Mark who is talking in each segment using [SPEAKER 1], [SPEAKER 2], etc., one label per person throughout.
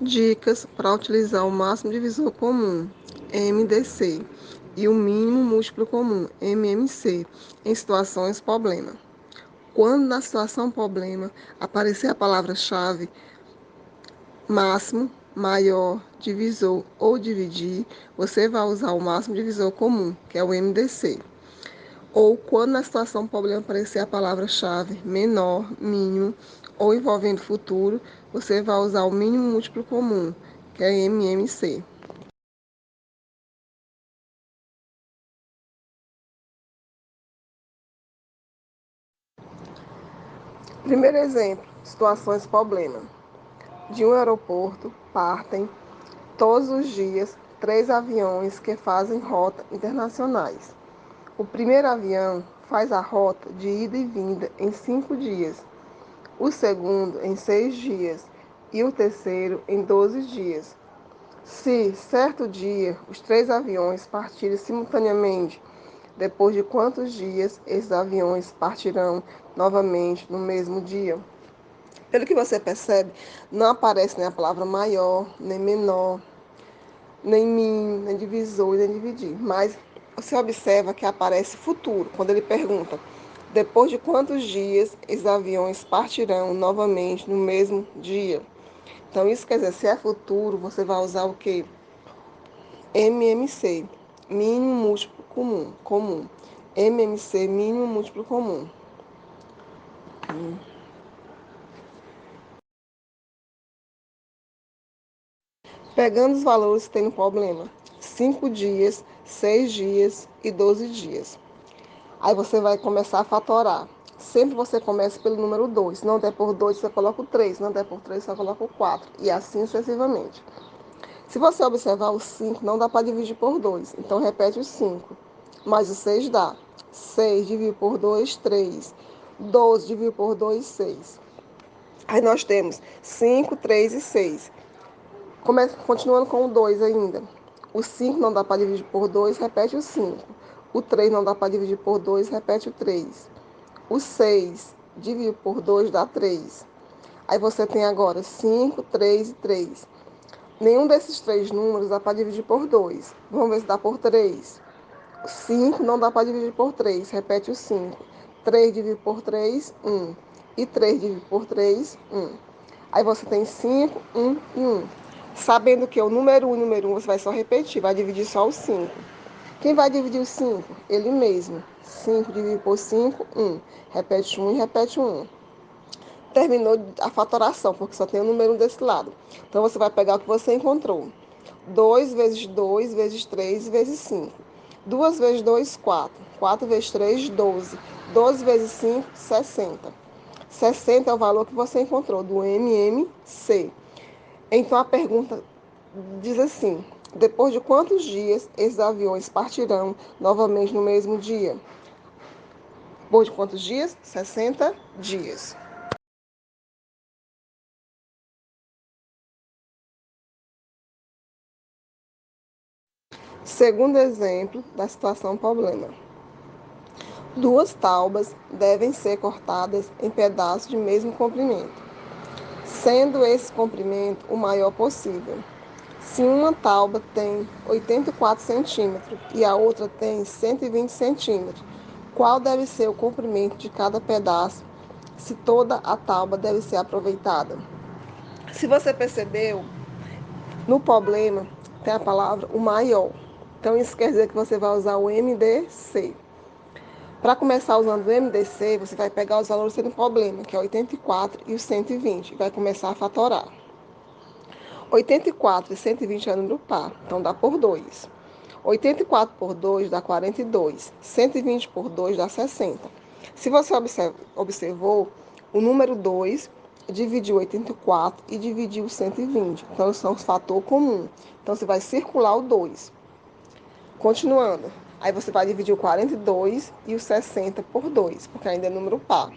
[SPEAKER 1] Dicas para utilizar o máximo divisor comum, MDC, e o mínimo múltiplo comum, MMC, em situações problema. Quando na situação problema aparecer a palavra-chave máximo, maior, divisor ou dividir, você vai usar o máximo divisor comum, que é o MDC. Ou quando na situação problema aparecer a palavra-chave menor, mínimo ou envolvendo futuro, você vai usar o mínimo múltiplo comum, que é MMC. Primeiro exemplo, situações problema. De um aeroporto partem todos os dias 3 aviões que fazem rota internacionais. O primeiro avião faz a rota de ida e vinda em 5 dias, o segundo em 6 dias e o terceiro em 12 dias. Se, certo dia, os 3 aviões partirem simultaneamente, depois de quantos dias esses aviões partirão novamente no mesmo dia? Pelo que você percebe, não aparece nem a palavra maior, nem menor, nem mínimo, nem divisor, nem dividir. Mas você observa que aparece futuro, quando ele pergunta: depois de quantos dias esses aviões partirão novamente no mesmo dia? Então, isso quer dizer, se é futuro, você vai usar o quê? MMC, mínimo múltiplo comum. MMC, mínimo múltiplo comum. Pegando os valores que tem no problema, 5 dias, 6 dias e 12 dias. Aí você vai começar a fatorar. Sempre você começa pelo número 2. Se não der por 2, você coloca o 3. Se não der por 3, você coloca o 4. E assim sucessivamente. Se você observar o 5, não dá para dividir por 2. Então, repete o 5. Mais o 6 dá. 6 dividido por 2, 3. 12 dividido por 2, 6. Aí nós temos 5, 3 e 6. Continuando com o 2 ainda. O 5 não dá para dividir por 2, repete o 5. O 3 não dá para dividir por 2, repete o 3. O 6 dividido por 2 dá 3. Aí você tem agora 5, 3 e 3. Nenhum desses 3 números dá para dividir por 2. Vamos ver se dá por 3. 5 não dá para dividir por 3. Repete o 5. 3 dividido por 3, 1. E 3 dividido por 3, 1. Aí você tem 5, 1 e 1. Sabendo que o número 1 e o número 1 você vai só repetir, vai dividir só o 5. Quem vai dividir o 5? Ele mesmo. 5 dividido por 5, 1. Repete 1 e repete 1. Terminou a fatoração, porque só tem o número 1 desse lado. Então, você vai pegar o que você encontrou. 2 vezes 2 vezes 3 vezes 5. 2 vezes 2, 4. 4 vezes 3, 12. 12 vezes 5, 60. 60 é o valor que você encontrou do MMC. Então, a pergunta diz assim: depois de quantos dias esses aviões partirão novamente no mesmo dia? Depois de quantos dias? 60 dias. Segundo exemplo da situação problema. 2 taubas devem ser cortadas em pedaços de mesmo comprimento, sendo esse comprimento o maior possível. Se uma tauba tem 84 centímetros e a outra tem 120 centímetros, qual deve ser o comprimento de cada pedaço se toda a tauba deve ser aproveitada? Se você percebeu, no problema tem a palavra o maior. Então isso quer dizer que você vai usar o MDC. Para começar usando o MDC, você vai pegar os valores sem problema, que é 84 e o 120, e vai começar a fatorar. 84 e 120 é número par, então dá por 2. 84 por 2 dá 42. 120 por 2 dá 60. Se você observou, o número 2 dividiu 84 e dividiu 120. Então, são os fatores comuns. Então, você vai circular o 2. Continuando. Aí, você vai dividir o 42 e o 60 por 2, porque ainda é número par.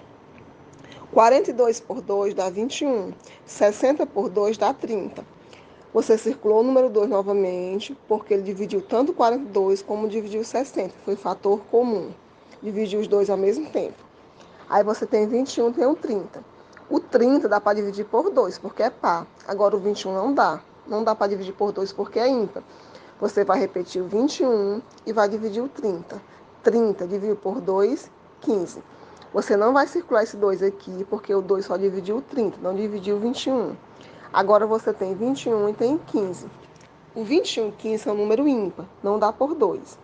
[SPEAKER 1] 42 por 2 dá 21. 60 por 2 dá 30. Você circulou o número 2 novamente, porque ele dividiu tanto 42 como dividiu 60. Foi fator comum. Dividiu os dois ao mesmo tempo. Aí você tem 21, tem o 30. O 30 dá para dividir por 2, porque é par. Agora o 21 não dá. Não dá para dividir por 2 porque é ímpar. Você vai repetir o 21 e vai dividir o 30. 30 dividido por 2, 15. Você não vai circular esse 2 aqui, porque o 2 só dividiu o 30, não dividiu o 21. Agora você tem 21 e tem 15. O 21 e 15 são um número ímpar, não dá por 2.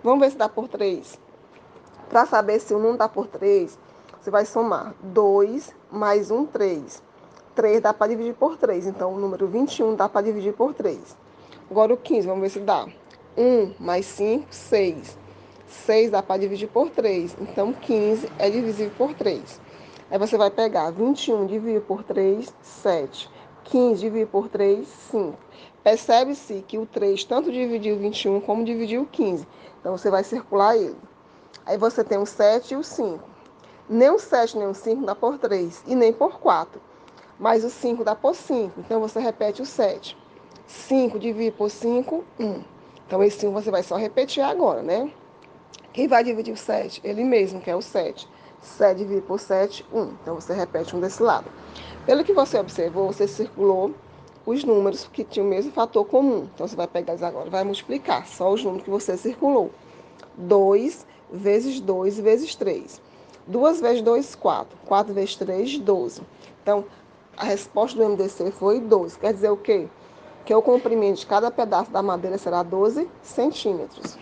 [SPEAKER 1] Vamos ver se dá por 3. Para saber se um não dá por 3, você vai somar 2 mais 1, 3. 3 dá para dividir por 3, então o número 21 dá para dividir por 3. Agora o 15, vamos ver se dá. 1 mais 5, 6. 6 dá para dividir por 3, então 15 é divisível por 3. Aí você vai pegar 21 dividido por 3, 7. 15 dividido por 3, 5. Percebe-se que o 3 tanto dividiu 21 como dividiu 15. Então você vai circular ele. Aí você tem o 7 e o 5. Nem o 7 nem o 5 dá por 3 e nem por 4. Mas o 5 dá por 5. Então você repete o 7. 5 dividido por 5, 1. Então esse 1 você vai só repetir agora, né? Quem vai dividir o 7? Ele mesmo, que é o 7. 7 dividido por 7, 1. Então você repete um desse lado. Pelo que você observou, você circulou os números que tinham o mesmo fator comum. Então você vai pegar eles agora, vai multiplicar só os números que você circulou. 2 vezes 2 vezes 3. 2 vezes 2, 4. 4 vezes 3, 12. Então, a resposta do MDC foi 12. Quer dizer o quê? Que o comprimento de cada pedaço da madeira será 12 centímetros.